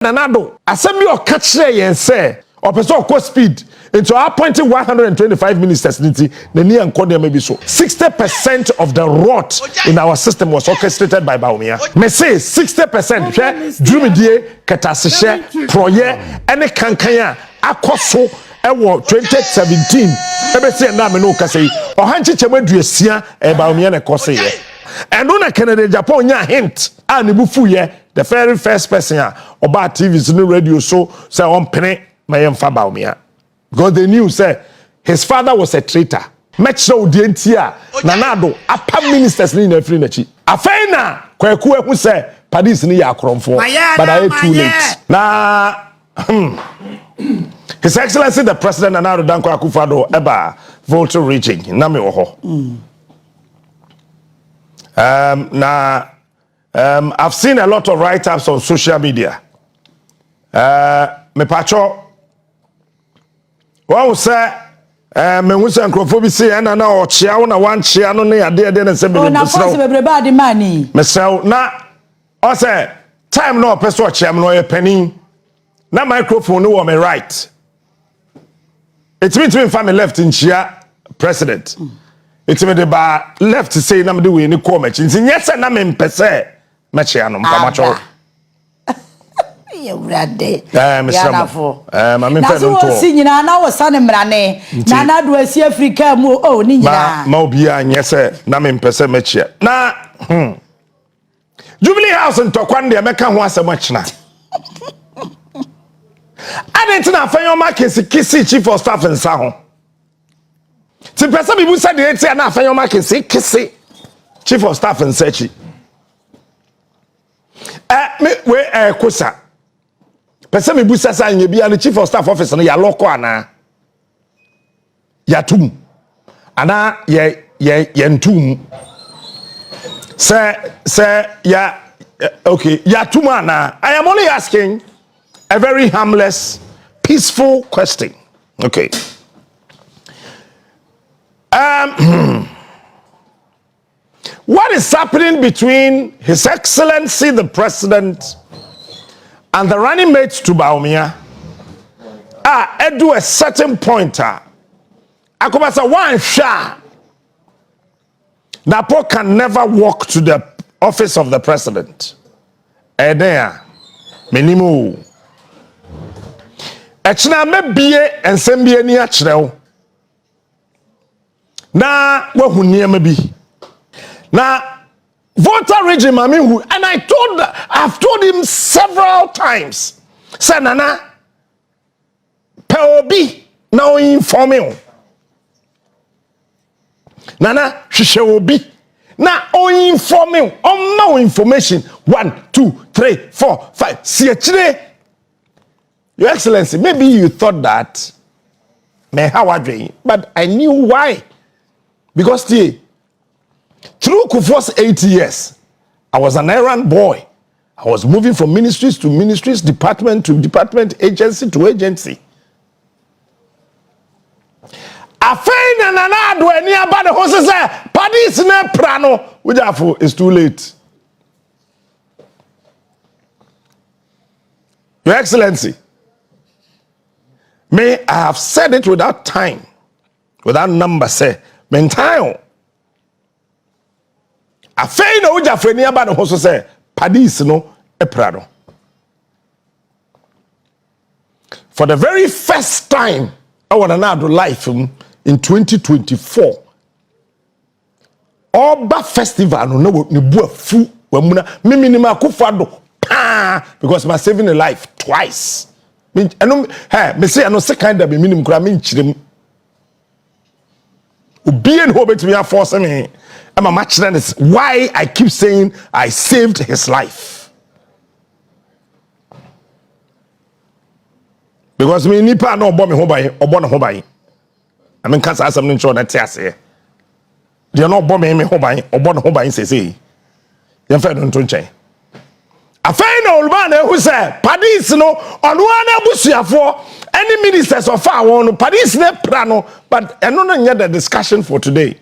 Nana-Addo asemi o ka kire yen say o pese o ko speed into appointing 125 ministers niti na ni enko dem bi so 60% of the rot in our system was orchestrated by Bawumia. Me say 60% hwe drumidie ketasehye proye ene kankan a akoso ewo 2017 ebe say na me no ka say o hanchi chemaduasia Bawumia na kose ye eno na Canada Agyapong nya hint a ne bufu ye the very first person about TVs no radio so say on pene mayemfa Bawumia because they knew say his father was a traitor. Match no the entia Nana-Addo apa ministers ni na free na chi afei na kwaku ehu say padis ni ya akromfo but I too late na His Excellency the President Nana-Addo Dankwa Akufo-Addo eba voter reaching na me wo ho I've seen a lot of write-ups on social media. Me pacho. What say? Me wusa nkrofobi say na o chia na wan chia no ne ade na se be. Oh na force bebre ba de mani. Me say na o say time no person o chia no ye panin. Na microphone no me right. It means me family left in chia president. It's me the ba left to say na me do we ni call me. Nti nyese na me mpese mechia no mpamacho. Ye urade. Yanafo. Ma me fe no to. Na so si nyina na wo sane mrane. Nana-Addo asi Africa mu o ni nyina. Ma obi a nyese na me mpese mechia. Na Jubilee House ntokwan de meka ho asem achina. Adentina afanyoma kisi chief of staff nsa ho. Ti pesa bi busa de eti na afanyoma kisi chief of staff nsa chi. Me we kosa. Pesa mi busa sa nye bia the chief of staff office no ya loko ana. Ya tum. Ana ye ntum. Say ya okay, ya tum ana. I am only asking a very harmless, peaceful question. Okay. What is happening between His Excellency the President and the running mates to Bawumia? At a certain point, Akobasa one sha. Napo can never walk to the office of the president. There, minimu. Echina me bie ensembie ni achrew. Na wahunie me bi. Na voter regime and I've told him several times. Say Nana Peobi now inform you. Nana Shishobi na o inform you. No information 1 2 3 4 5 see actually. Your Excellency, maybe you thought that, but I knew why. Because through Kufuor's 8 years, I was an errand boy. I was moving from ministries to ministries, department to department, agency to agency. Afei na Nana-Addo eni aba de ho se padis na prano, wujafo is too late. Your Excellency, may I have said it without time, without number, say, mentime. Afei na uja feni aba no so say, padis no eprano. For the very first time, I want Nana-Addo life in 2024. Oba festival no ni bu afu wamuna mimi ni Akufo-Addo because I'm saving a life twice. Me say I no second that be minimum kura me nchirem. Obi en ho betimi force me. I'm a match that is why I keep saying I saved his life. Because me nipa no obo me ho ban, obo no ho ban. I mean can't say something sure that say. They no obo me ho ban, obo no ho ban say. Yen fa don to nchen. Afei na olba who say padis no onu ana busuafo any ministers of our one padis ne prano but eno no nya the discussion for today.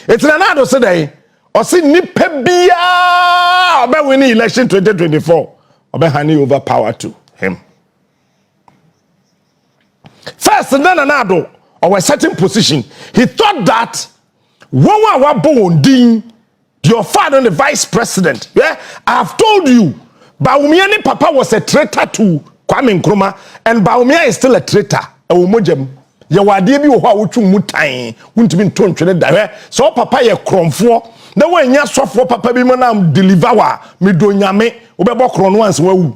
It's Nana-Addo say o si nipa bia oba win election 2024 obe handing over power to him. First, Nana-Addo, or a certain position, he thought that when we born your father and the vice president, yeah, I have told you, Bawumia ni papa was a traitor to Kwame Nkrumah, and Bawumia is still a traitor. Ya wade bi wo ho a wotwu mutan wuntimi ntontwene da so papa ye kromfo na wanya sofo papa bi mo na deliver wa medonyame wo be bokro no anse wawu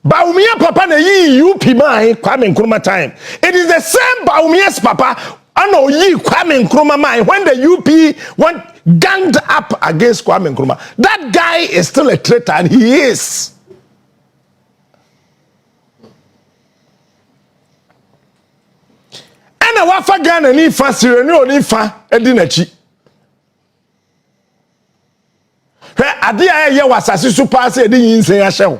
Bawumia papa na yi UP mai Kwame Nkrumah time. It is the same Bawumia's papa ano yi Kwame Nkrumah mai when the UP went ganged up against Kwame Nkrumah. That guy is still a traitor, and he is. Na wafa Ghana ni fa sire ni oni fa edi nachi hwe ade a ye wasase su pass edi yinsen ya hyew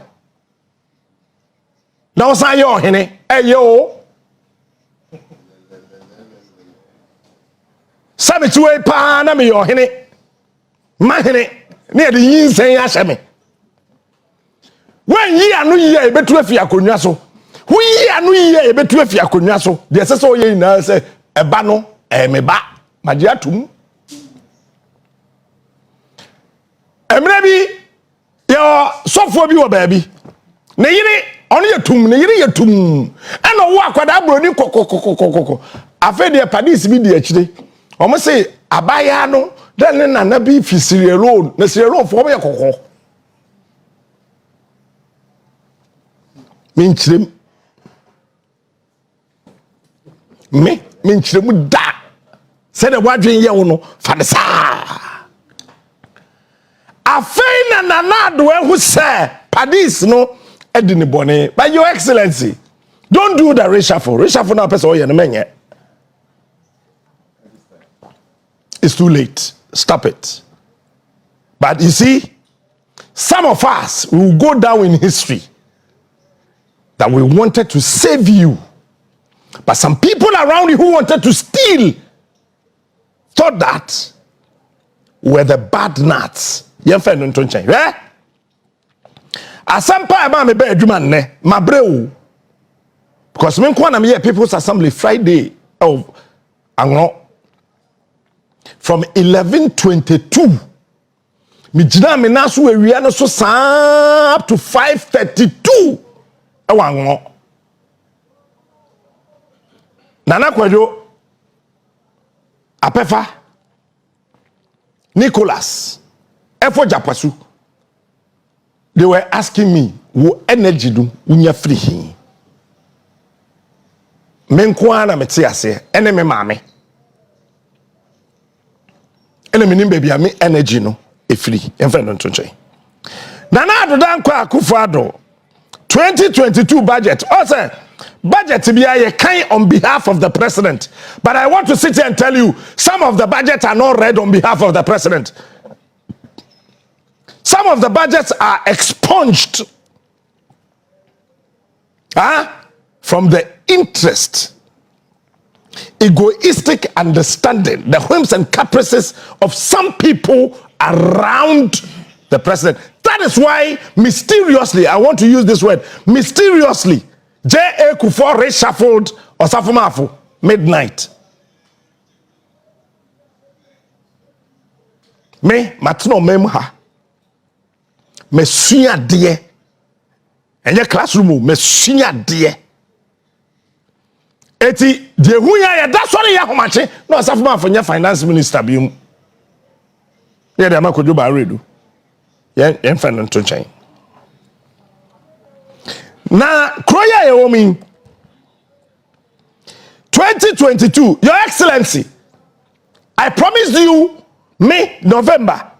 na wo san ye ohene eye o sabe tuwe pa na me ye ohene ma hene ni edi yinsen ya hye me wen yi anu yi e betu afi akonwa so we anu ye ebetu afi akonwa so de sese o ye na se eba no meba magye atum emre bi yo sofo bi wo ba bi ne yiri ono yetum ne yiri yetum ena wo akwada broni kokokokokoko afa de padis bi de akire omo se abaya no den ne nana bi fi Sierra Leone na Sierra Leone fo ye kokko min chirem me nchiremu da se de wadwen ye wo no fa de sa afei na Nana-Addo ehu se padis no edini bone. But your excellency, don't do the reshuffle na person oye no menye. It's too late. Stop it. But you see, some of us will go down in history that we wanted to save you. But some people around you who wanted to steal thought that were the bad nuts. You find no change, eh? Asampa eba me be adwuma nne mabreu. Because me kwa na me People's Assembly Friday of Anglo from 11:22. Me jina me na so awia no so up to 5:32. E wa Anglo. Nana Kwadwo Apefa Nicholas Efo Japasu, they were asking me wo energy do unya free menkwa na mete ase ene me maame ene me nim baby me energy no e free emfa no ntonche Nana-Addo dankwa Akufo-Addo 2022 budget also budget be a kind on behalf of the president, but I want to sit here and tell you some of the budgets are not read on behalf of the president. Some of the budgets are expunged from the interest, egoistic understanding, the whims and caprices of some people around the president. That is why mysteriously, I want to use this word, mysteriously, J.A. Kufuor reshuffled Osafo midnight. Me matno memha. Me suya die. Enye classroom me suya die. Eti de huya ya da sori ya homache na Osafo nya finance minister bi mu. Ye de amakojo ba redu. Ye enfan nto chen. Na kroya ye womin 2022, Your Excellency, I promised you May, November,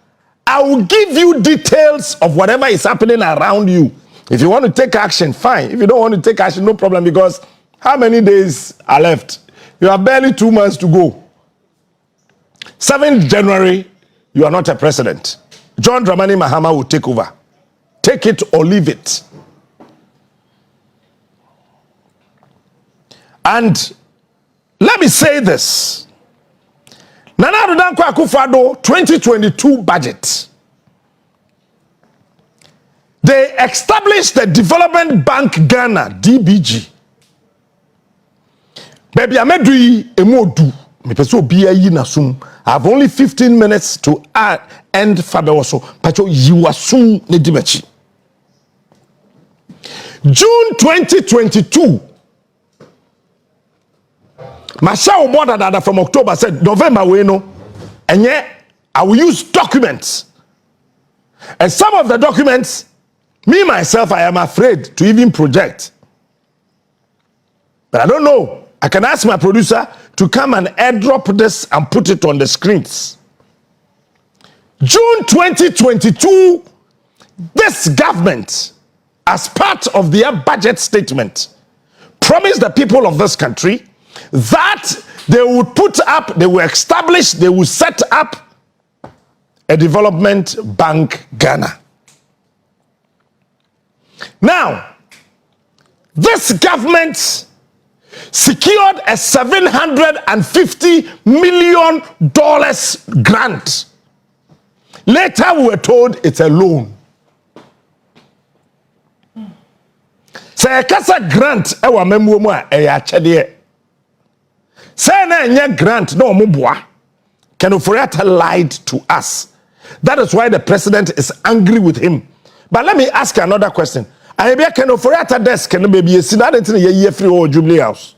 I will give you details of whatever is happening around you. If you want to take action, fine. If you don't want to take action, no problem, because how many days are left? You have barely 2 months to go. 7th January, you are not a president. John Dramani Mahama will take over. Take it or leave it. And let me say this. Nana-Addo Akufo-Addo 2022 budget. They established the Development Bank Ghana, DBG. Baby, I made you a modu. Me peso biya yi na sum. I have only 15 minutes to end Fabewoso. Pacho you assume ne dimechi. June 2022. Masha border dada from October said November we know. And yet I will use documents. And some of the documents, me myself, I am afraid to even project. But I don't know. I can ask my producer to come and airdrop this and put it on the screens. June 2022, this government, as part of their budget statement, promised the people of this country that they would put up, they will establish, they will set up a development bank Ghana. Now, this government secured a $750 million grant. Later we were told it's a loan. Say a casa grant ewa memuomwa chede. Say na enye grant no mubwa. Kenoforiata lied to us. That is why the president is angry with him. But let me ask you another question. I be Kenoforiata desk can be a sinadent in a year free or Jubilee House.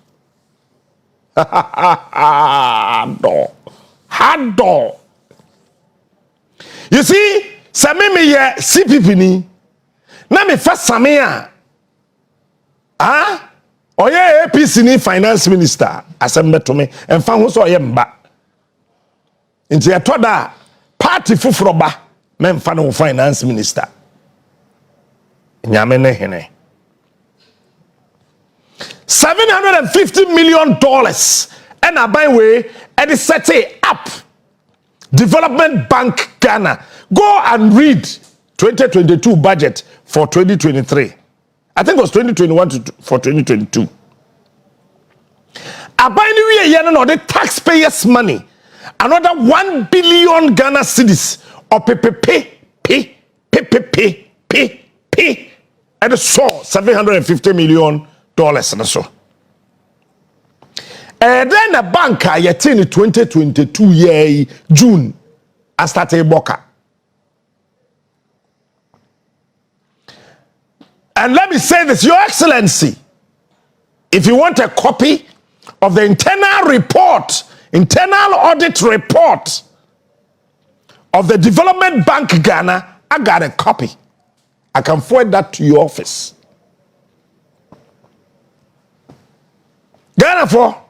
Hard door. You see, Samimi ye CPP ni. Na me first Samia. Ah? Oye APC ni finance minister. Asembe to me. And fan who so ye mba. Inti ya toda party fufroba. Men fan finance minister. Nyame ne hene. $750 million and a by way and it's set up Development Bank Ghana. Go and read 2022 budget for 2023. I think it was 2021 for 2022. Abani we no the taxpayers' money. Another 1 billion Ghana cedis or p and so $750 million and so. And then a banker yet in 2022 year June I started boka. And let me say this, Your Excellency, if you want a copy of the internal audit report of the Development Bank Ghana, I got a copy. I can forward that to your office. Ghana for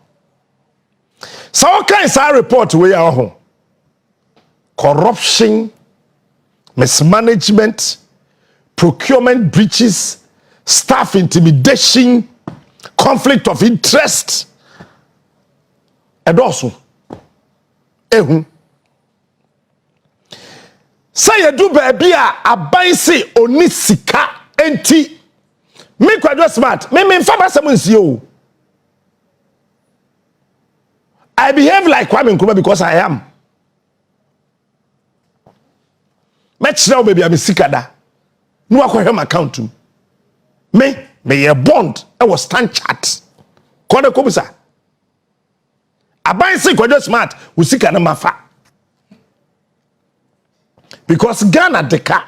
so what kinds of report we are home? Corruption, mismanagement, procurement breaches, staff intimidation, conflict of interest, and also say you do baby abaisi onisika enti me kwadwo smart me faba semunsi o. I behave like Kwame Nkrumah because I am. Match now baby I'm sikada. No akwa my account. Me a bond I was stand chat. Kode kobusa. Abaisi kwadwo smart usika na mafa. Because Ghana deka.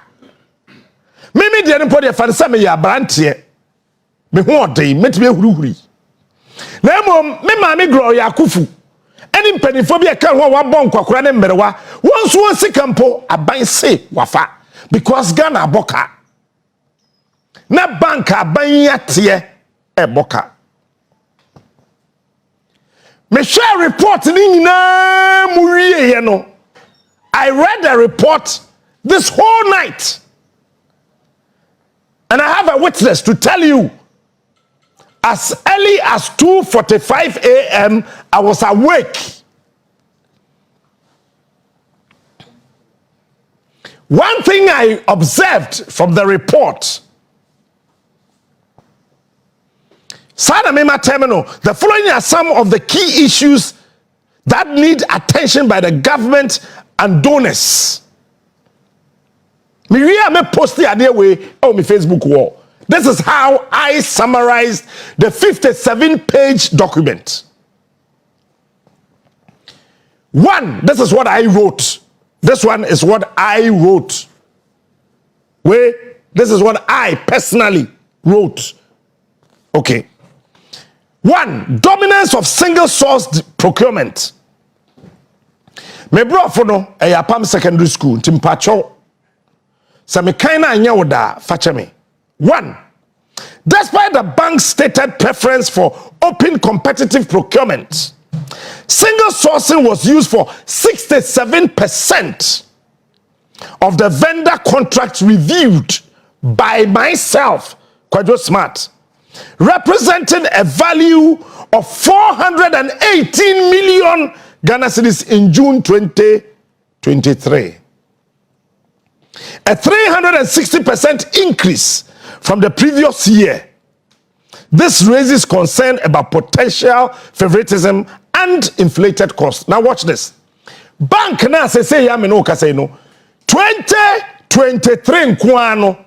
Me de no pode fansa me ya brantie. Me ho odey metime hurihuri. Na emom me ma me grow ya kufu. Any penifo bi aka ho wa bon kwakora ne mmerewa. Wonso won sika mpo aban se wafa because Ghana boka. Na bank aban yate e boka. Me share report ni nyina mu wie ye no. I read the report this whole night. And I have a witness to tell you, as early as 2:45 a.m., I was awake. One thing I observed from the report, Sadamema Terminal, the following are some of the key issues that need attention by the government and donors. Me me post the idea way on my Facebook wall. This is how I summarized the 57-page document. One, this is what I wrote. This one is what I wrote. This is what I personally wrote. Okay. One, dominance of single-source procurement. Me bro for no Agyapong secondary school timpacho. So me kaina anya woda fache me. One, despite the bank's stated preference for open competitive procurement, single sourcing was used for 67% of the vendor contracts reviewed by myself, Kwadwo Smart, representing a value of 418 million Ghana cedis in June 2023. A 360% increase from the previous year. This raises concern about potential favoritism and inflated costs. Now watch this. Bank na say ya me no ka say no. 2023 nkwano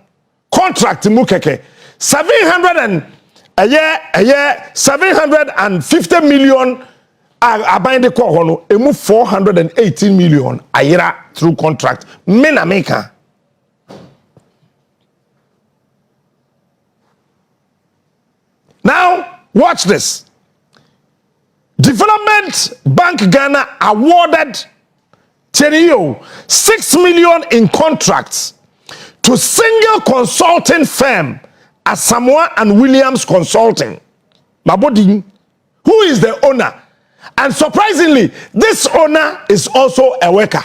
contract mu keke 750 million abind the call no emu 418 million ayira through contract me na maker. Now watch this. Development Bank Ghana awarded 6 million in contracts to single consulting firm Asamoah and Williams Consulting. Mabodi, who is the owner? And surprisingly, this owner is also a worker.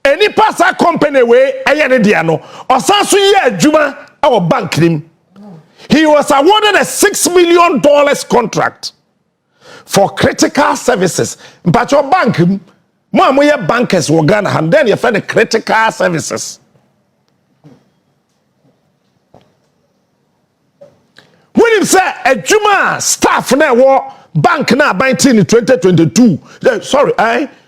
Any pasa company way ayene dia no osanso ye adwuma our bank nim. He was awarded a $6 million contract for critical services. Mpacho bank mo amoye bankers wo Ghana and then you find the critical services. When him say adwuma staff na wo bank na bank in 2022. Sorry,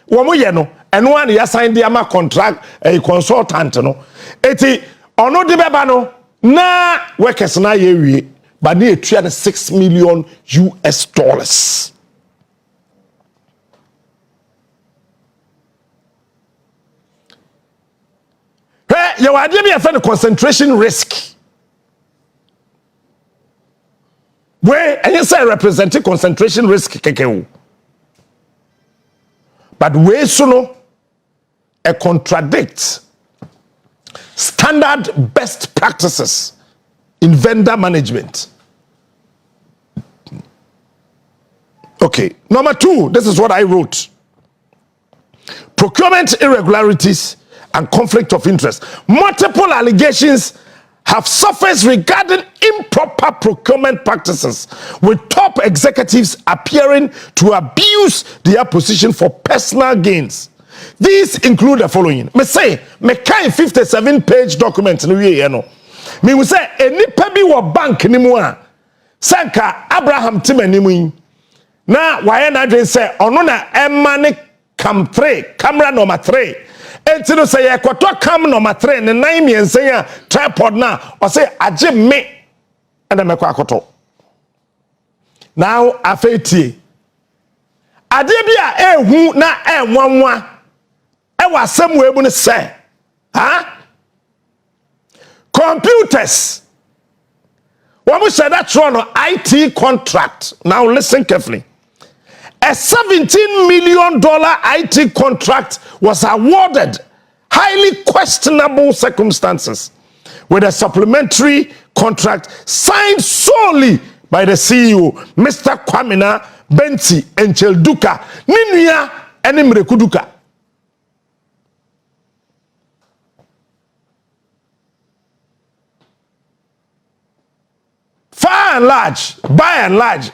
wo mo ye no eno one ya sign the ama contract a consultant no. Eti ono de beba no na workers na ye but near $6 million US. Hey, you are me a concentration risk. Where and you say representing concentration risk keke. But we so a contradicts standard best practices in vendor management. Okay, number 2, this is what I wrote. Procurement irregularities and conflict of interest. Multiple allegations have surfaced regarding improper procurement practices, with top executives appearing to abuse their position for personal gains. These include the following. Me say, me kind 57-page document no ye no. Me will say any pebi wo bank ni mu a sanka Abraham Timanimu na waye na dwen say ono na emane cam 3 camera number 3 enti no say ekoto cam number 3 ne nan miensen a tripod na o say agye me and me kwa akoto now afetie ade bia ehu na enwanwa e wasem we bu ne say computers. What said that on IT contract. Now listen carefully. A $17 million IT contract was awarded highly questionable circumstances with a supplementary contract signed solely by the CEO, Mr. Kwamina Benti Enchelduka, Ninuya Enimrekuduka. By and large, by and large,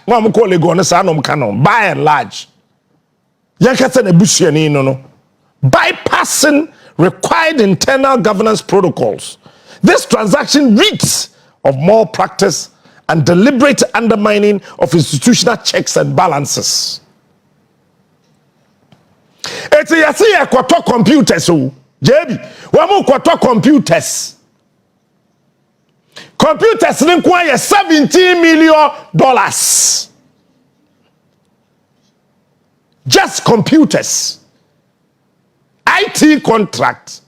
bypassing required internal governance protocols. This transaction reeks of malpractice and deliberate undermining of institutional checks and balances. It's a see a quarter computers, so JB, one more quarter computers. Computers require $17 million. Just computers. IT contract.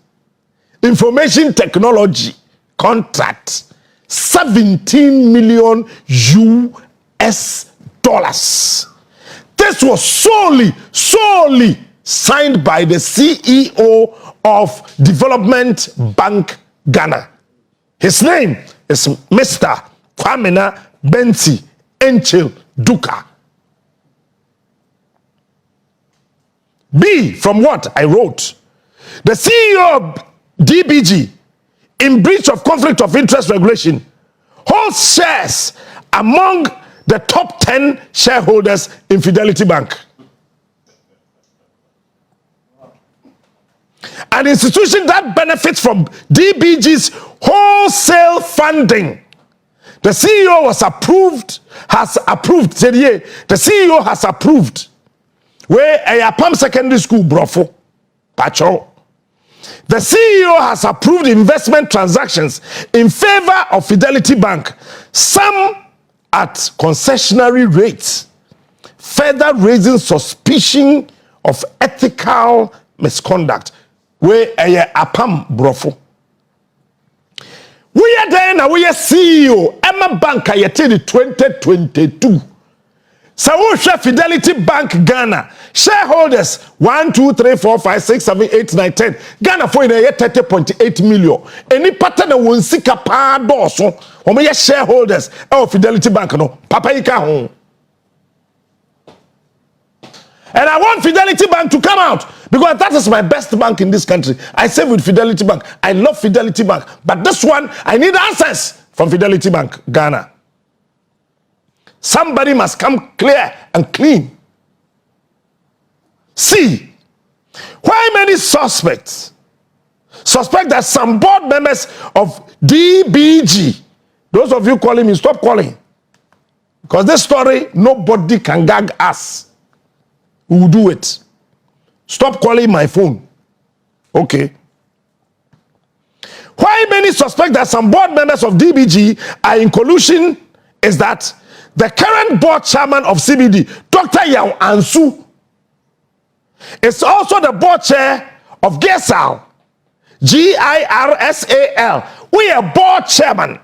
Information technology contract. $17 million US. This was solely signed by the CEO of Development Bank Ghana. His name is Mr. Kwamena Benti Enchil Duka. B, from what I wrote, the CEO of DBG, in breach of conflict of interest regulation, holds shares among the top 10 shareholders in Fidelity Bank. An institution that benefits from DBG's wholesale funding. The CEO has approved, the CEO has approved, where Agyapong Secondary School, Brofo, Pacho. The CEO has approved investment transactions in favor of Fidelity Bank, some at concessionary rates, further raising suspicion of ethical misconduct. Where Agyapong Brofo. We are there now, we are CEO, Emma Bank, I attended 2022. So we share Fidelity Bank Ghana. Shareholders 1, 2, 3, 4, 5, 6, 7, 8, 9, 10. Ghana for in a year 30.8 million. Any pattern of one sick a par dorsal. When we are shareholders of Fidelity Bank, no, Papa Ika home. And I want Fidelity Bank to come out because that is my best bank in this country. I save with Fidelity Bank. I love Fidelity Bank. But this one, I need answers from Fidelity Bank, Ghana. Somebody must come clear and clean. C, why many suspects suspect that some board members of DBG, those of you calling me, stop calling. Because this story, nobody can gag us. We will do it. Stop calling my phone. Okay. Why many suspect that some board members of DBG are in collusion is that the current board chairman of CBD, Dr. Yao Ansu, is also the board chair of GIRSAL, GIRSAL. We are board chairman.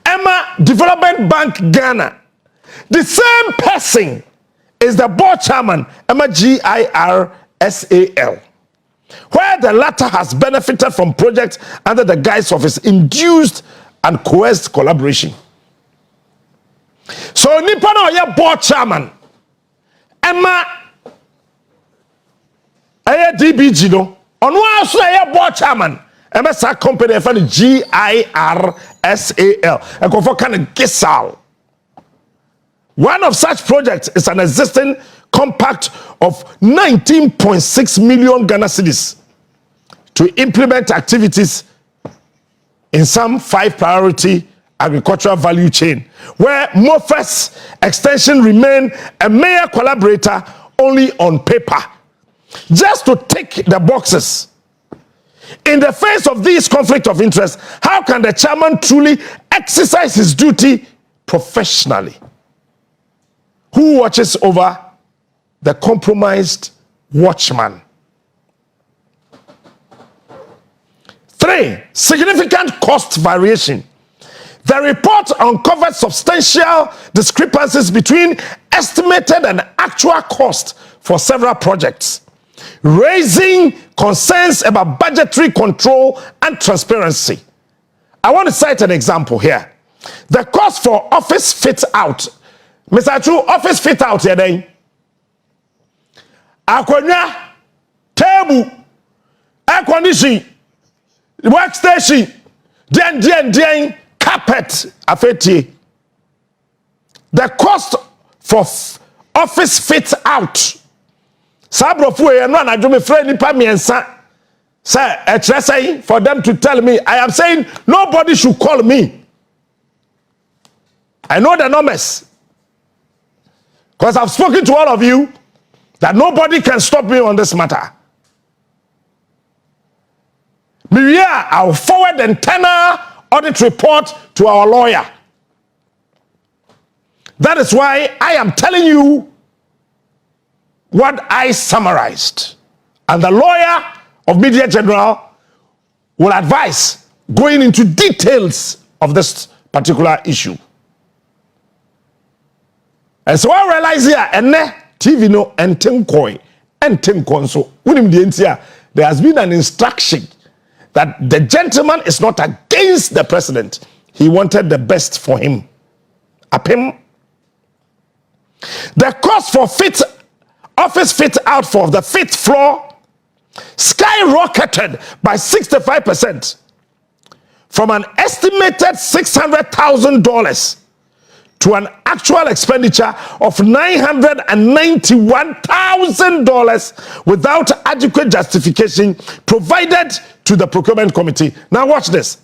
Emma Development Bank Ghana. The same person is the board chairman, Emma GIRSAL, where the latter has benefited from projects under the guise of his induced and coerced collaboration. So nipa na oye board chairman Emma aye DBG no ono aso aye board chairman Emma sa company fa GIRSAL e ko for kan GIRSAL. One of such projects is an existing compact of 19.6 million Ghana cedis to implement activities in some 5 priority agricultural value chain, where Mofes extension remain a mere collaborator only on paper, just to tick the boxes. In the face of this conflict of interest, how can the chairman truly exercise his duty professionally? Who watches over the compromised watchman? 3, significant cost variation. The report uncovered substantial discrepancies between estimated and actual cost for several projects, raising concerns about budgetary control and transparency. I want to cite an example here. The cost for office fit out. Mr. True, office fit out here then. Akonya, table, air conditioning, workstation, den, carpet, afeti. The cost for office fit out. Sabrofu e no anadwo me frɛ nipa miensa. Say for them to tell me, I am saying nobody should call me. I know the numbers. Because I've spoken to all of you. that nobody can stop me on this matter. Miria, I'll forward the internal audit report to our lawyer. That is why I am telling you what I summarized. And the lawyer of Media General will advise going into details of this particular issue. And so I realize here, and TV no and Tinkoi and Tinkonso. There has been an instruction that the gentleman is not against the president. He wanted the best for him. Apim. The cost for office fit out for the 5th floor skyrocketed by 65% from an estimated $600,000 to an actual expenditure of $991,000 without adequate justification provided to the procurement committee. Now watch this.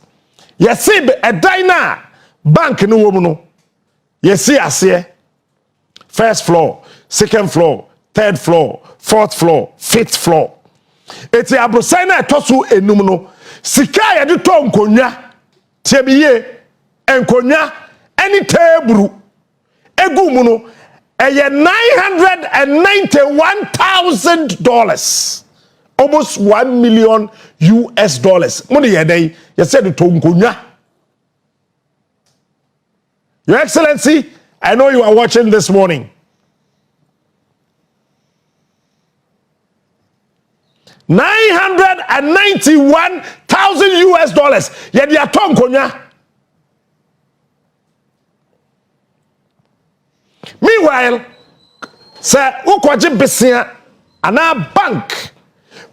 Yesi a dina bank no woman. Yesi ase. First floor, second floor, third floor, fourth floor, 5th floor. Eti abrosana etosu enum no. Sika yede to nkonya. Tiebiye enkonya any table egu mu no eye $991,000, almost $1 million. Money yede you said to nkonya. Your Excellency, I know you are watching this morning. $991,000 yede ato nkonya. Meanwhile, say ukwaji besia ana bank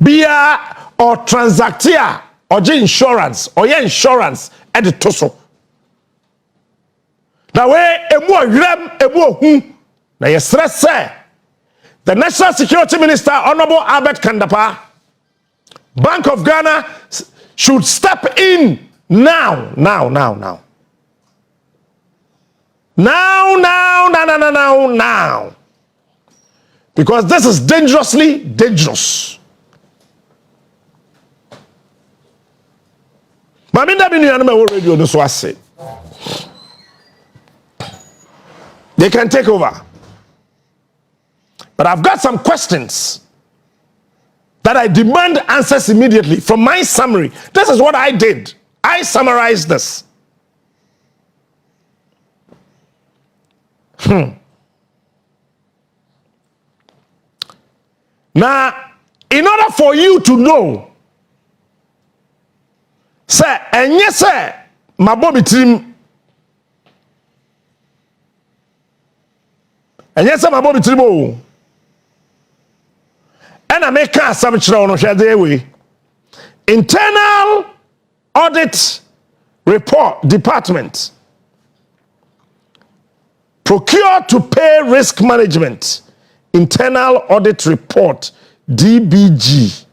bia or transactia or insurance or insurance at the toso. Now we emu hu na yesre say the National Security Minister Honorable Albert Kandapa, Bank of Ghana should step in now. Now. Because this is dangerously dangerous. They can take over. But I've got some questions that I demand answers immediately from my summary. This is what I did. I summarized this. Now, in order for you to know, sir, and yes, sir, my Bobby team, and yes, my Bobby team, and I make a submission on the way. Internal Audit Report Department. Procure to pay risk management. Internal Audit Report DBG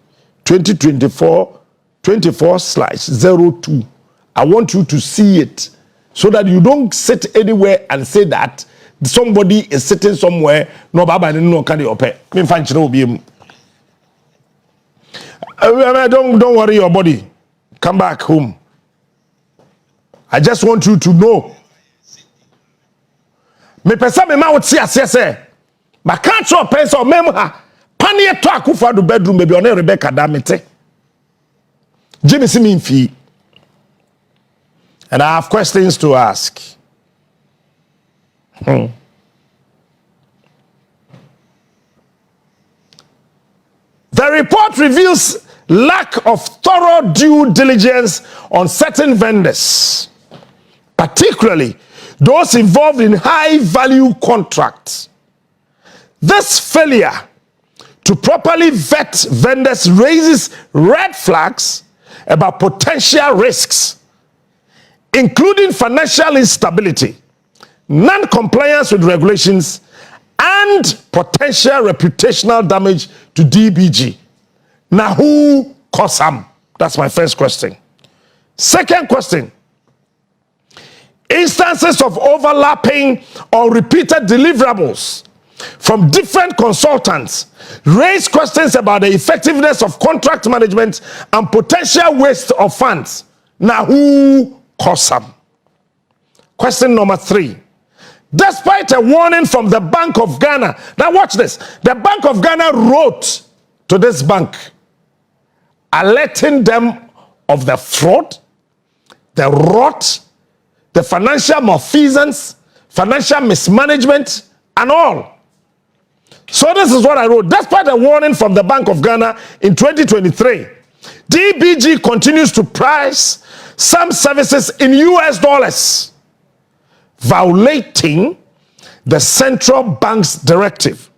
2024/24/02. I want you to see it so that you don't sit anywhere and say that somebody is sitting somewhere. No, Baba, no, can you pay? Don't worry your body. Come back home. I just want you to know. Me pesa me ma woti asese ma kan cho pesa o mem ha panie to akufa do bedroom be on Rebecca Damete Jimmy Siminfi. And I have questions to ask. The report reveals lack of thorough due diligence on certain vendors, particularly those involved in high-value contracts. This failure to properly vet vendors raises red flags about potential risks, including financial instability, non-compliance with regulations, and potential reputational damage to DBG. Now, who caused harm? That's my first question. Second question. Instances of overlapping or repeated deliverables from different consultants raised questions about the effectiveness of contract management and potential waste of funds. Now, who caused some? Question number 3. Despite a warning from the Bank of Ghana, now watch this. The Bank of Ghana wrote to this bank, alerting them of the fraud, the rot, the financial malfeasance, financial mismanagement, and all. So this is what I wrote. Despite a warning from the Bank of Ghana in 2023, DBG continues to price some services in US dollars, violating the central bank's directive.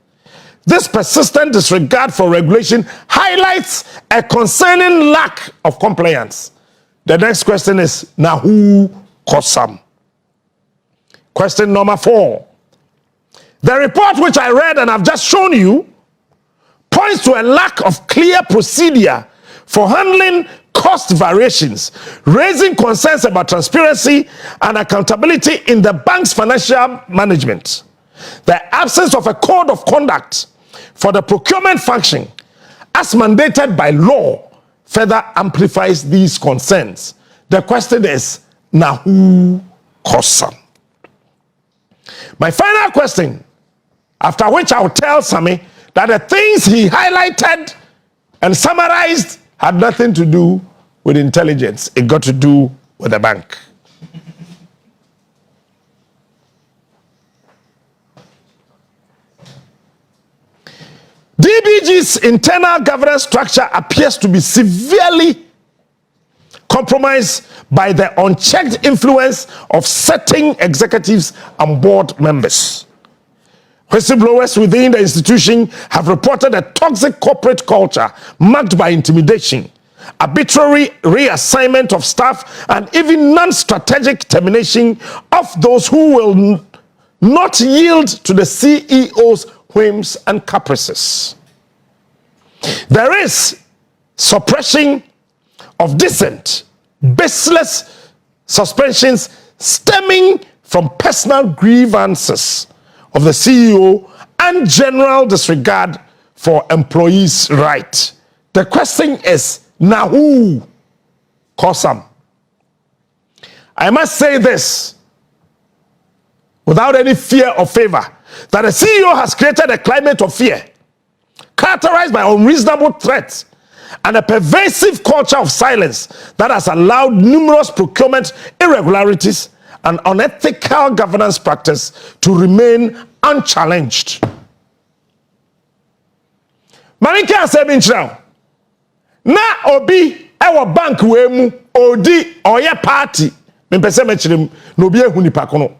This persistent disregard for regulation highlights a concerning lack of compliance. The next question is, now who caused some? Question number 4. The report which I read and I've just shown you points to a lack of clear procedure for handling cost variations, raising concerns about transparency and accountability in the bank's financial management. The absence of a code of conduct for the procurement function, as mandated by law, further amplifies these concerns. The question is, now who caused some? My final question, after which I'll tell Sammy that the things he highlighted and summarized had nothing to do with intelligence. It got to do with the bank. DBG's internal governance structure appears to be severely compromised by the unchecked influence of certain executives and board members. Whistleblowers within the institution have reported a toxic corporate culture marked by intimidation, arbitrary reassignment of staff, and even non-strategic termination of those who will not yield to the CEO's whims and caprices. There is suppression of dissent, baseless suspensions stemming from personal grievances of the CEO and general disregard for employees' rights. The question is, now who caused some? I must say this without any fear or favor, that the CEO has created a climate of fear characterized by unreasonable threats and a pervasive culture of silence that has allowed numerous procurement irregularities and unethical governance practice to remain unchallenged. Marinka Sebinchra, na obi ewo bank we mu odi oye party me pese me chirem no obi ehu nipa kono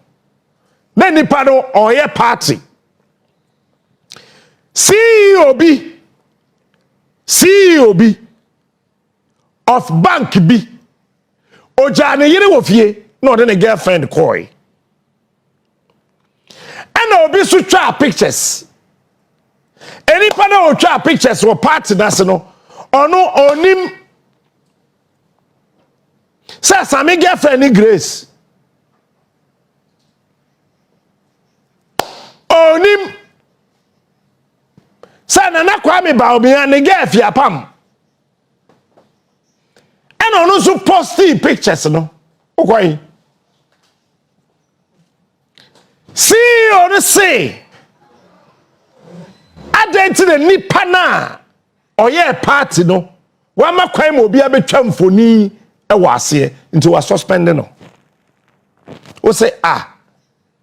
na nipa no oye party CEO bi of bank bi oja ne yire wo fie na ode ne girlfriend koi and obi so twa pictures enipa na o twa pictures wo party na se no ono onim say Sammy girlfriend ni Grace onim say Nana Bawumia ni girlfriend apam and ono so posting pictures no okoi see or say identity nipa na oye party no wa makwan mo bia betwa mfoni e wase into was suspended no we say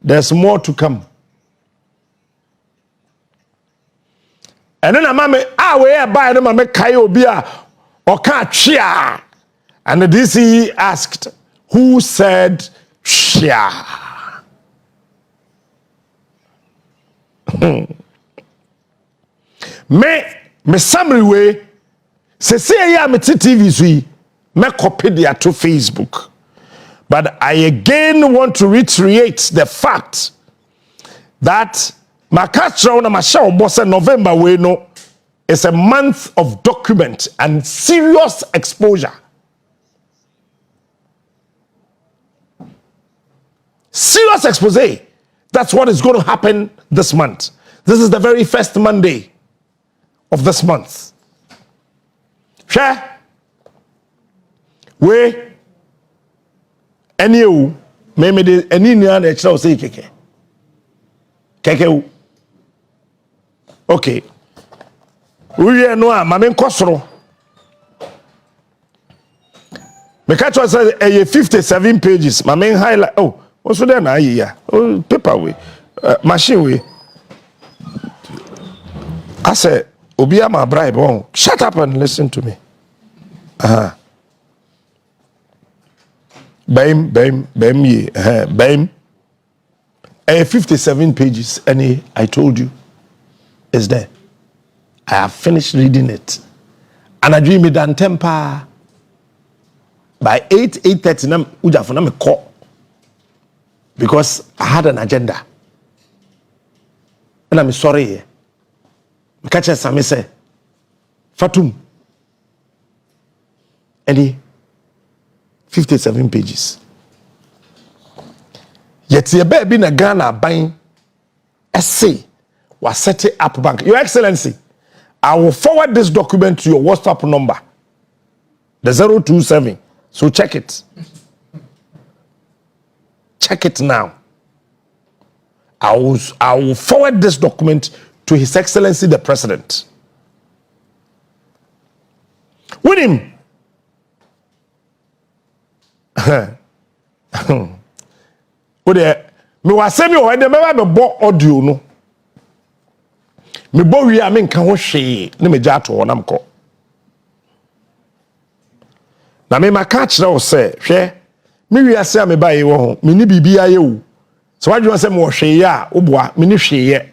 there's more to come. And then mama we buy no mama kai obi a oka twia, and the DC asked who said shia. me summary way say ya me TV so me copy dia to Facebook, but I again want to reiterate the fact that Makachra na masha boss November we no is a month of document and serious exposure. Serious expose. That's what is going to happen this month. This is the very first Monday of this month. Share. We any you maybe the any nyan e kira o say keke. Keke. Okay. We no a mame nkosoro. Me catch us say 57 pages. Mame highlight. Oh, what's there na ya? Oh, paper we. Machine we. I said, Obi ama bribe on. Shut up and listen to me. Bam ye. Bam. 57 pages. And I told you, is there. I have finished reading it. And I dream it and temper. By 8:30, uja for me call. Because I had an agenda. And I'm sorry. I catch us and say, Fatum. And 57 pages. Yet your baby in a Ghana buying essay was setting up bank. Your Excellency, I will forward this document to your WhatsApp number. The 027. So check it. Check it now. I will forward this document to His Excellency the President. With him. Me was saying me never me bought audio no. Me bo wi a me nka ho hwe ne me gya to wonam ko. Na me maka kire wo se hwe me wi ase a me ba ye wo ho me ni bibia ye wo. So wadwo se me wo hwe ye a wo boa me ni hwe ye.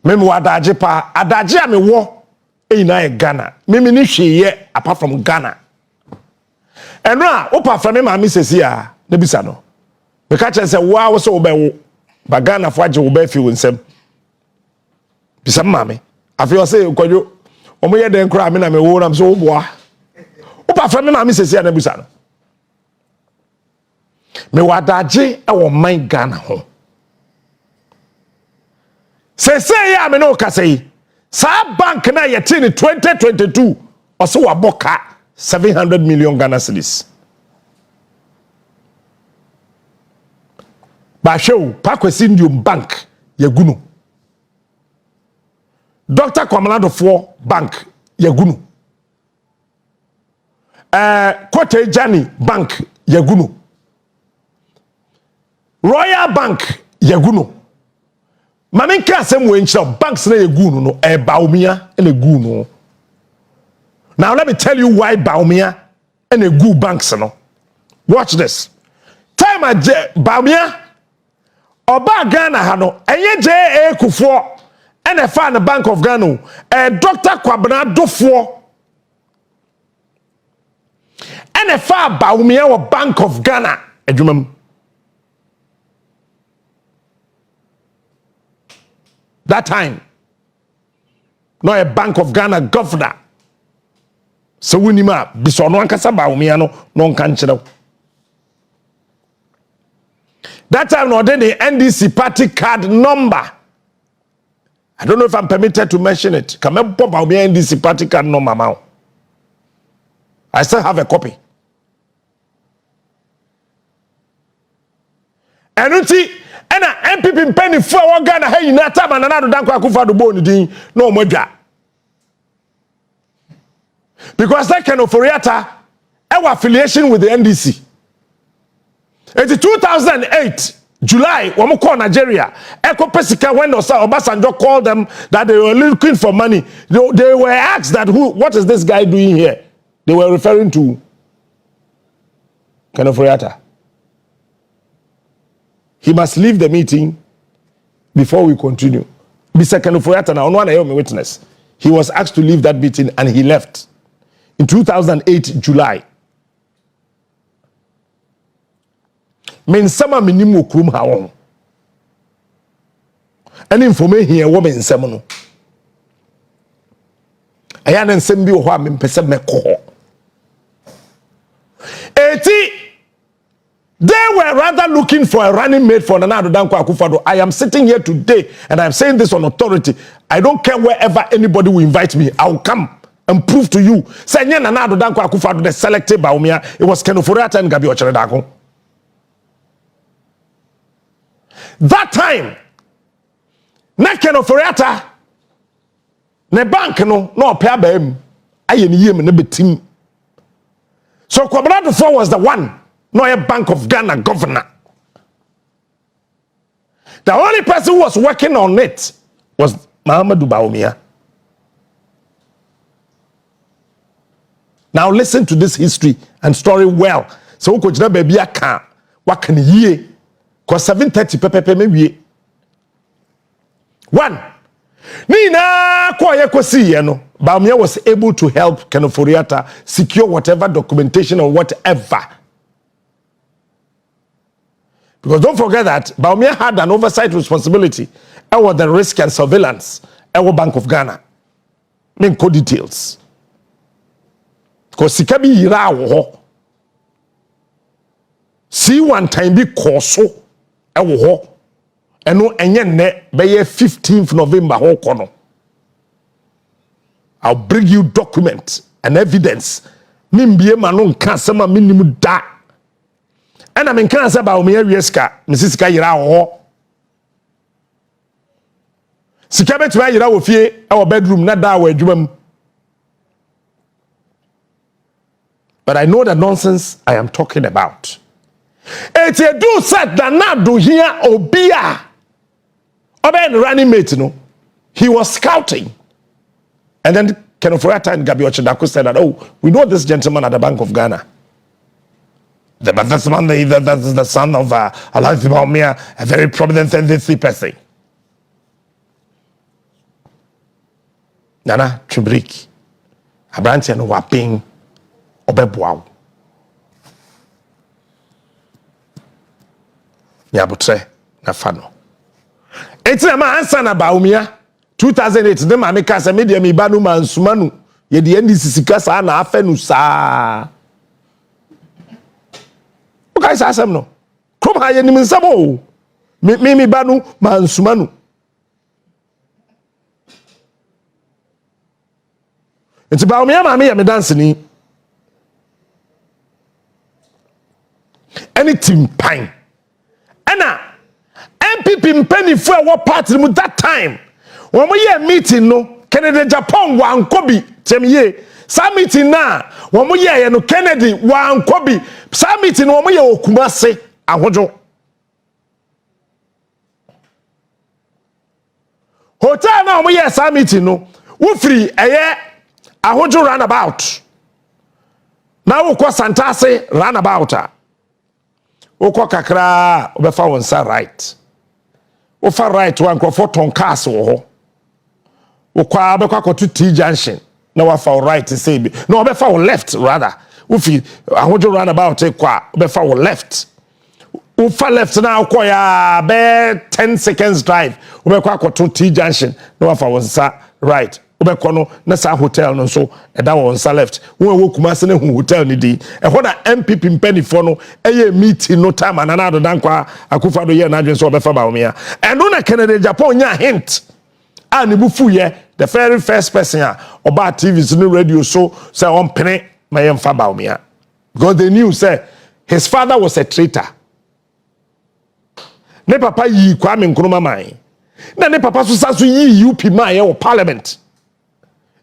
Me wadaje pa adaje a me wo na e Ghana. Me ni hwe ye apart from Ghana. Eno a wo pa fra me ma me sesi a na bisa no. Me ka kire se wa wo so wo be wo ba Ghana fo age wo be fi wo nsem. Bisa mame afi o se kwadwo o mo ye den kra me na me wo na so wo boa. Wo pa fra me ma me sesi a na bisa no. Me wadaje e wo man Ghana ho. Say ya me no ka say sa bank na yete in 2022 o se wa boka 700 million Ghana cedis. Ba show Pakwesi Indium Bank yagunu. Dr. Kwamalado 4 Bank yagunu. Kote Jani Bank yagunu. Royal Bank yagunu. Mame nka asem we nchira banks na yagunu no Bawumia and egunu. Now let me tell you why Bawumia and egu banks no. Watch this. Time Bawumia Oba Ghana ha no enye JA Kufuor and a fan the Bank of Ghana Dr. Kwamalado 4 and a fa Bawumia or Bank of Ghana adwumam. That time, no a Bank of Ghana governor. So we nima biso no ankasa Bawumia no nka nkyerɛw. That time no the NDC party card number. I don't know if I'm permitted to mention it. Come on, Bawumia NDC party card number now. I still have a copy. Enuti and NPP penny for one Ghana hey na time and another danko Akufo-Addo bone din no modwa. Because that kind of Oriata our affiliation with the NDC. It's 2008 July when we call Nigeria Eko Pesika when Obasanjo called them that they were looking for money. They were asked that what is this guy doing here? They were referring to kind of Oriata. He must leave the meeting before we continue. Mr. Kenuforiata now, one I witness. He was asked to leave that meeting and he left in 2008 July. Men sama minimu krum hawon. Any information here woman semono. Ayan and sembi o hwa mempese meko. Eti they were rather looking for a running mate for Nana-Addo Akufo-Addo. I am sitting here today and I'm saying this on authority. I don't care wherever anybody will invite me. I'll come and prove to you. Say Nana-Addo Akufo-Addo the selected Bawumia. It was Ken Ofori-Atta and Gabi Ocheredako. That time, na Ken Ofori-Atta, ne bank no pay abem. Aye ni yem ne betim. So Kwabena Dufo was the one. No, a Bank of Ghana governor. The only person who was working on it was Muhammadu Bawumia. Now listen to this history and story well. So coach na baby aka what can ye? Cause 7:30 pepe maybe. One. Nina kwa kosi ye no. Bawumia was able to help Ken Ofori-Atta secure whatever documentation or whatever. Because don't forget that Bawumia had an oversight responsibility over the risk and surveillance over Bank of Ghana. Main code details. Because Sikabi Yira wo see one time be koso ewo ho eno enye ne be 15th November ho kono. I'll bring you document and evidence. Nimbie manon kasema minimum da. And I mean, can I say about Mieska, Mrs. Kayra or Sikabet Yira with ye, our bedroom, not that way, Jum. But I know the nonsense I am talking about. It's a do set that not do here or beer. Oben running mate, no. He was scouting. And then Ken Ofori-Atta and Gabi Ocheredako said that, oh, we know this gentleman at the Bank of Ghana. That's the son of Bawumia, a very prominent NPP person. Nana Chubrik, a branch and waping Obebuau. Yabutre, Nafano. It's a man, son of Bawumia, 2008, the Mamika, a medium, Ibanu, and Sumanu, ye the NDC Casa, and Afenusa. Okay, asem no. Krom ha ye nim nsamo. Me banu mansumanu. Enti Bawumia ma me ye me dance ni. Anything pine. Ana NPP mpanifo a wo party mu that time. Wo mo ye meeting no Kennedy Agyapong wa ankobi temye. Sa meeting na wo mo ye no Kennedy wa ankobi. Sa meeting wo mo ye Okumase ahojo. Hotel na wo mo ye sa meeting no wo free eye ahojo roundabout. Na wo kwa Santase roundabout a. Wo kwa kakra wo be fa won sa right. Wo fa right wa nkrofo ton cars wo ho. Wo kwa be kwa to T junction. Na wa fa right say bi. No be fa left rather. Wo fi ahojo roundabout kwa be fa left. Wo fa left na kwa ya be 10 seconds drive. Wo be kwa to T junction. Na wa fa won sa right. Obeko no na sa hotel no so e da won sa left won Kumase na hu hotel ni di e ho na NPP mpanifo no eye meeting no time Nana-Addo Akufo-Addo ye na adwen so obefa Bawumia and no na Kennedy Agyapong nya hint a ne bufu ye the very first person a oba TV no radio so say on pene ma ye mfa Bawumia because they knew say his father was a traitor. Ne papa yi Kwame Nkrumah man na ne papa so sa so yi UP man ye wo parliament.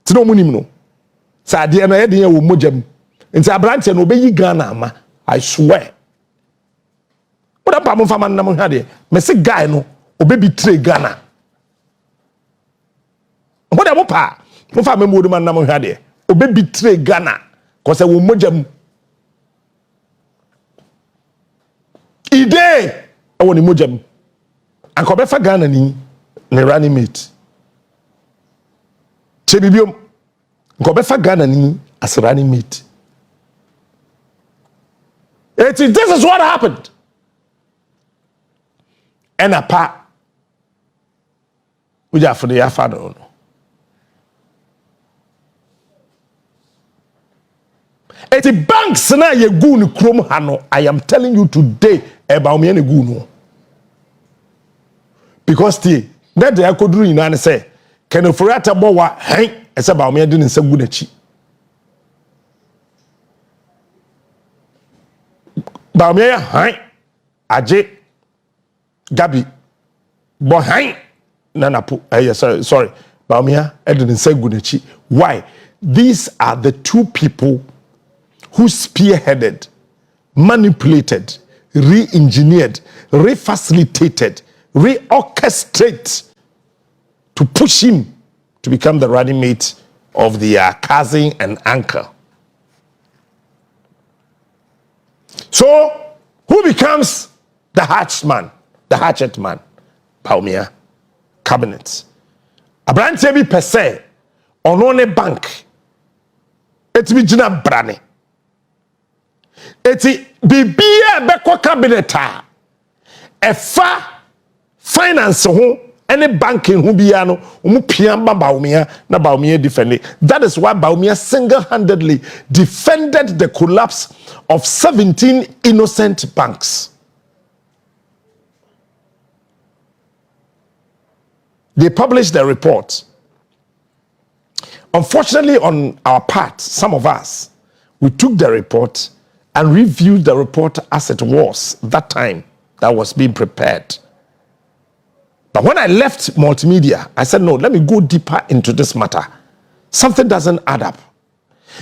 Tino munim no. Sa de na ye de wo mojam. Nti abrante no obeyi Ghana ama. I swear. Oda pa mo fama na mo hwa de. Me se guy no obebi betray Ghana. Oda mo pa. Mo fa me modum na mo hwa de. Obebi betray Ghana. Cause wo mojam. Ide e woni mojam. Anko be fa Ghana ni ne running mate. Chebibiom Gobefa Ghana ni as running mate. This is what happened. And a pa uja for the father. Eti banks na ye gu ni krom ha no, I am telling you today Bawumia ne gu no. Because the that they could do in and say can ofurata bowa hen ese Bawumia di nsa gu n'achi. Bawumia hen aje Gabi bo hen Nana-Addo sorry Bawumia di nsa gu n'achi. Why? These are the two people who spearheaded, manipulated, re-engineered, re-facilitated, re-orchestrated to push him to become the running mate of the cousin and uncle. So, who becomes the hatchet man? Bawumia cabinet. Abranteɛ bi per se, onone bank. Etimi gina brane. Eti bibia beko cabinet a efa finance ho any banking ho bia no omu pia ba Bawumia na Bawumia defend. That is why Bawumia single-handedly defended the collapse of 17 innocent banks. They published the report. Unfortunately, on our part, some of us, we took the report and reviewed the report as it was that time that was being prepared. But when I left multimedia, I said, no, let me go deeper into this matter. Something doesn't add up.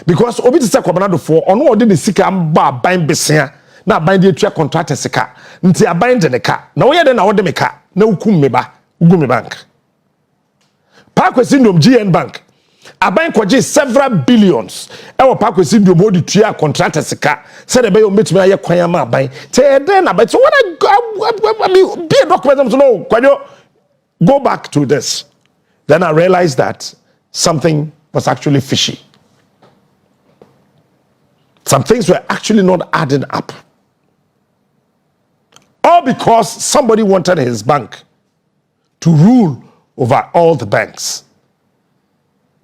Because obi ti se kwabana for ono odi ne sika mba ban besia na ban de atua contract sika nti aban de ne ka na wo ye de na wo de me ka na ukum me ba ugu me bank Parkwesi ndom GN Bank aban kwaje several billions ewo Parkwesi ndom odi tua contract sika se de be yo metumi aye kwan ama aban te den na but so when I mean be a document so no kwajo go back to this. Then I realized that something was actually fishy. Some things were actually not adding up. All because somebody wanted his bank to rule over all the banks.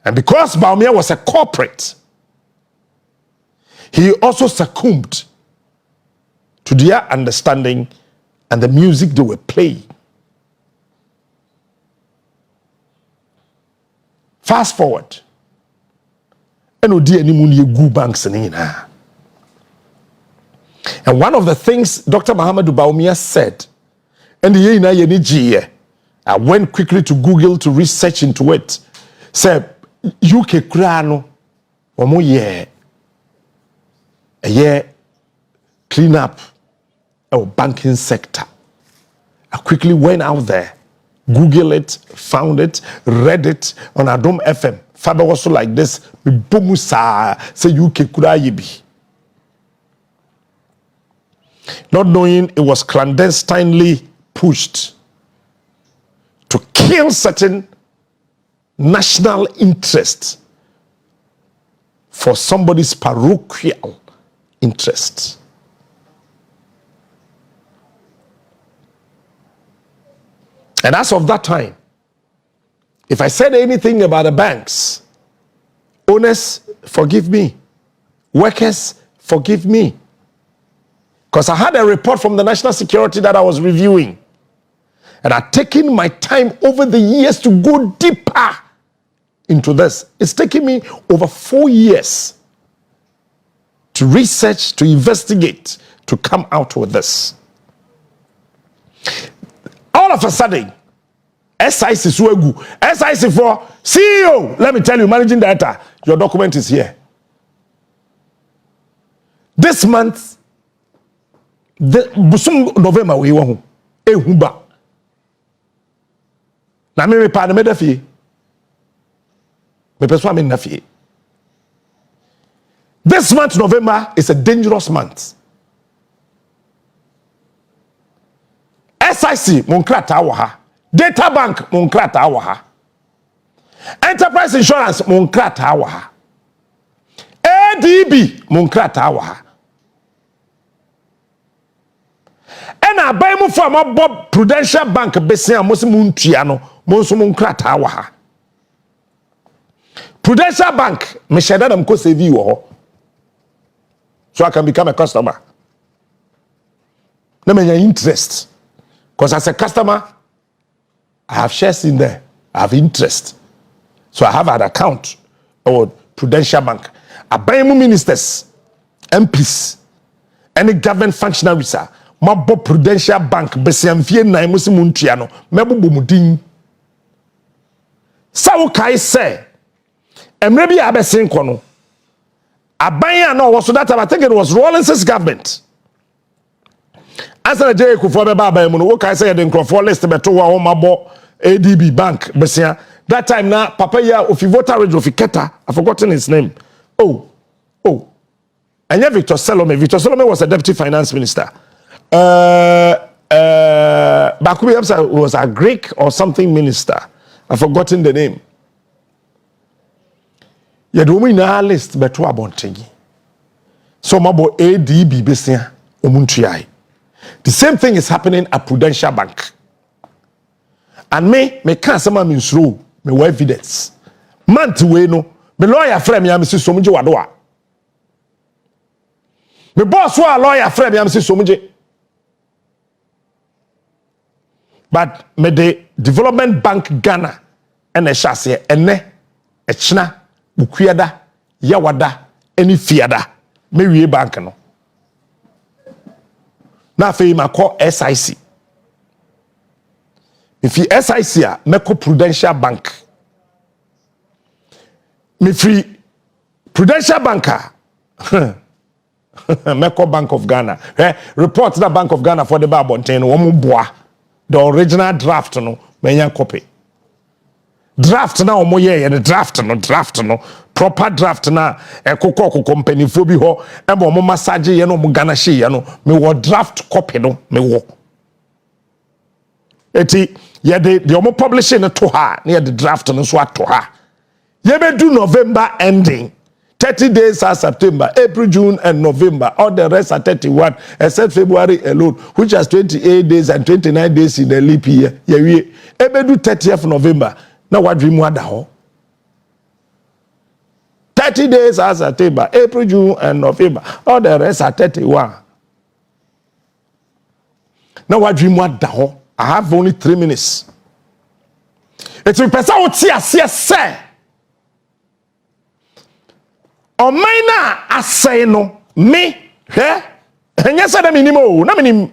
And because Bawumia was a corporate, he also succumbed to their understanding and the music they were playing. Fast forward. And banks. And one of the things Dr. Mahamudu Bawumia said, and I went quickly to Google to research into it, said, UK krano, omo clean up our banking sector. I quickly went out there, Google it, found it, read it on Adom FM. Father was so like this, Bumusa, say UK kura not knowing it was clandestinely pushed to kill certain national interest for somebody's parochial interest. And as of that time, if I said anything about the banks, owners, forgive me. Workers, forgive me. Because I had a report from the national security that I was reviewing. And I've taken my time over the years to go deeper into this. It's taken me over 4 years to research, to investigate, to come out with this. All of a sudden, SIC Swegu, SIC for CEO. Let me tell you, managing director, your document is here. This month, November, we want Huba. Na me pa na me da fie. Me perso me na fie. This month, November, is a dangerous month. SIC, Monkrata Waha. Data Bank, Monkrata Waha. Enterprise Insurance, Monkrata Waha. ADB, Monkrata Waha. And I buy more from a Bob Prudential Bank, Bessia Mosimun Triano, Monkrata Waha. Prudential Bank, Meshadam Kosevi. so I can become a customer. No me interest. Because as a customer, I have shares in there. I have interest. So I have an account or Prudential Bank. I buy ministers, MPs, any government functionaries. Mabo Prudential Bank, Besiamfie na emusi muntiano, mebo bomudin. Sa kai say, emrebi abesin kono. Abanya no was so that I think it was Rawlings's government. As a J. Kufu beba mu no, wo kai say the Nkrofo list beto wa o mabo ADB Bank besia. That time now, Papa ya ofi voter rate ofi keta, I've forgotten his name. Oh. And yeah, Victor Salome. Victor Salome was a deputy finance minister. Bakubi was a Greek or something minister. I've forgotten the name. Yeah, the woman in our list beto abontengi. So mabo ADB besia omuntuai. The same thing is happening at Prudential Bank. And me can't say me through. Me wa evidence man to we no me lawyer frame ya me si somje wadoa me boss wa lawyer frame ya me si somje but me the Development Bank Ghana ene hyase ene echina bukuada yawada eni fiada me wie bank no na fe ma call SIC. If you SIC a meko Prudential Bank. Me free Prudential Banker. Meko Bank of Ghana. Report the Bank of Ghana for the Babonten womu boa. The original draft no menya copy. Draft na omo ye the draft no proper draft na ekoko company fo bi ho e bo mo massage ye no mo Ghana she ye no me wo draft copy no me wo. Eti ye the omo publishing to her near the draft no so to her. Ye be do November ending. 30 days are September, April, June, and November. All the rest are 31, except February alone, which has 28 days and 29 days in the leap year. Ye be do 30th November. Now what dream what da 30 days are September, April, June, and November. All the rest are 31. Now what dream what da I have only 3 minutes. It's a person who say. O maina asay no me enya say na minimo na minim.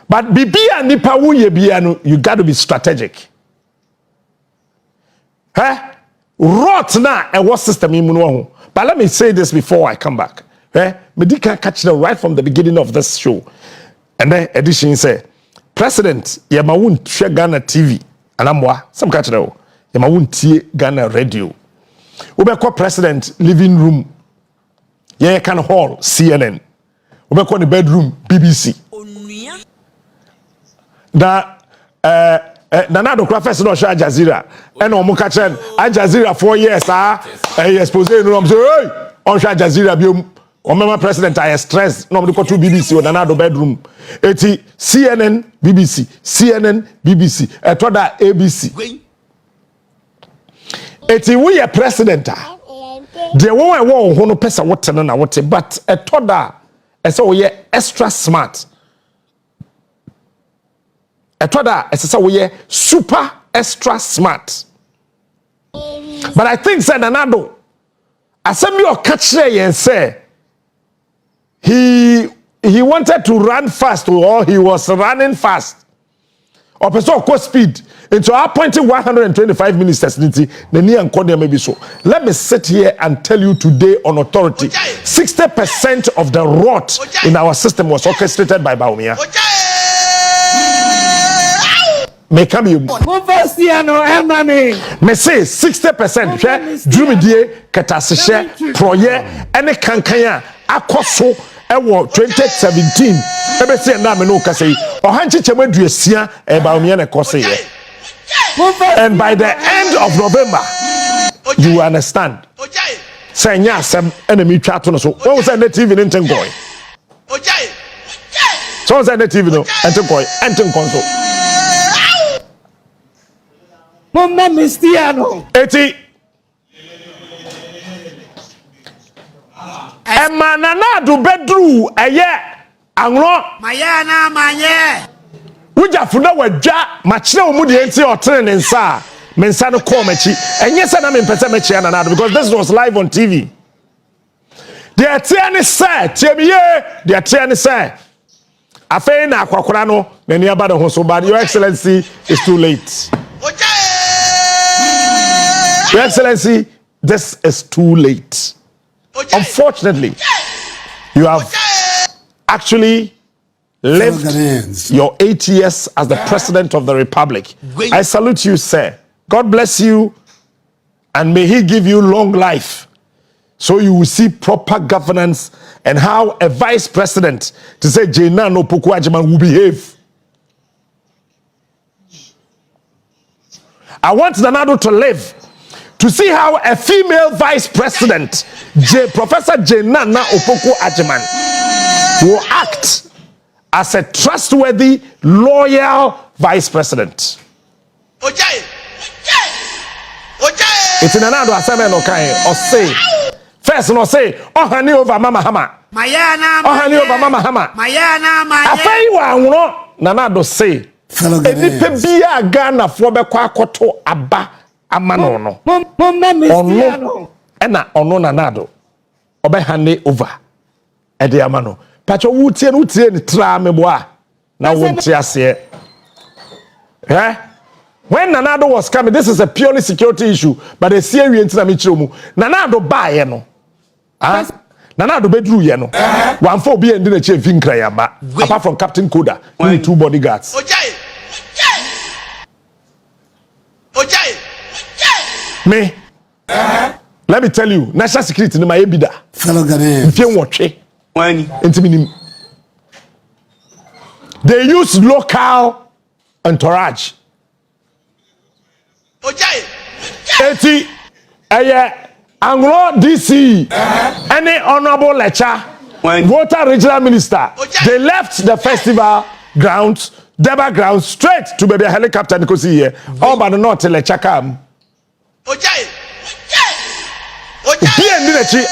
But bibia nipa wo ye bia no you got to be strategic. Rot na e what system imu no ho. But let me say this before I come back. Me di can catch them right from the beginning of this show. And then edition say President Yamawun share Ghana TV anamwa some catch them. Yamawun tie Ghana radio. Ubeko President living room. Yeah, can hall CNN. Ubeko the bedroom BBC. Da Nana-Addo first no show Al Jazeera. And omo ka chen Al Jazeera 4 years expose no say hey on show Al Jazeera bi o president I stress no go to BBC or Nana-Addo bedroom. Eti CNN BBC etoda ABC. Eti we a president the one who no pesa what na what but etoda ese we extra smart etoda ese we super extra smart. But I think said Nana-Addo asemi o catch yen say he wanted to run fast or he was running fast or person go speed into appointing 125 ministers niti nani ankode maybe so. Let me sit here and tell you today on authority 60% of the rot in our system was orchestrated by Bawumia. Me come you me say 60% hwe drumidie ketasehye proye ene kankanya akoso ewo 2017 ebe se na me no ka say ohanche chemaduasia Bawumia na kose ye. And by the end of November, you understand. Say nyasem enemy twa to no so. When was that TV in Tengoy? So was that TV no Tengoy enten konso. Mama Mistiano. Eti Emma Nana-Addo bedru eye anro Maya na manye. Wujafuna wadwa machire omu de enti otere ne nsa me nsa no call machi enye se na me mpese machi Nana-Addo because this was live on TV. The atiani say tiemiye the atiani say afei na akwakora no na ni aba de ho so but your excellency is too late. Your excellency, this is too late. Unfortunately, you have actually lived your 8 years as the president of the republic. I salute you, sir. God bless you, and may he give you long life, so you will see proper governance and how a vice president, to say Nana-Addo Agyapong, will behave. I want Nana-Addo to live to see how a female vice president, Professor Nana-Addo Agyapong, will act as a trustworthy, loyal vice president. It's in Nana-Addo Asamen Okai, or say, first, no say, oh, honey over Mama Hama. Mayana, oh, honey over Mama Hama. Mayana, Mayana. I say, well, Nana-Addo say, Enipe biya Ghana for be kwa koto aba amano no. Ono ena ono Nana-Addo obe hande over ede amano. Pacho wutie ni tra meboa na wonti ase. When Nana-Addo was coming, this is a purely security issue, but the CA na me chiromu. Nana-Addo ba ye no. Nana-Addo bedru ye no. One for be ndi na che vinkra ya ba. Apart from Captain Koda, only 2 bodyguards. Me, let me tell you, national security in my ebida. Fellow Ghanaians. If you watch it, they use local entourage. Eti, Anglo DC, any honorable lecture, water regional minister, they left the festival grounds, Deba grounds, straight to baby helicopter because here, all by the north lecture come.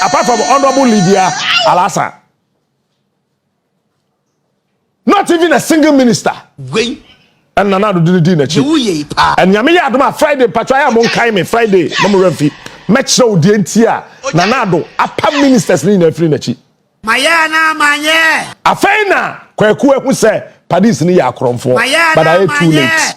Apart from honorable Lydia Alasa, not even a single minister. And Nana-Addo did it. And Yamiya Adoma Friday, Patraya Monkaime Friday, Mamurefi, Metro Dientia, Nana-Addo, upper ministers in the Frinachi. Mayana, Manye. Afena, Kwekue who say, Padis Nia Crom for, but I ain't too late.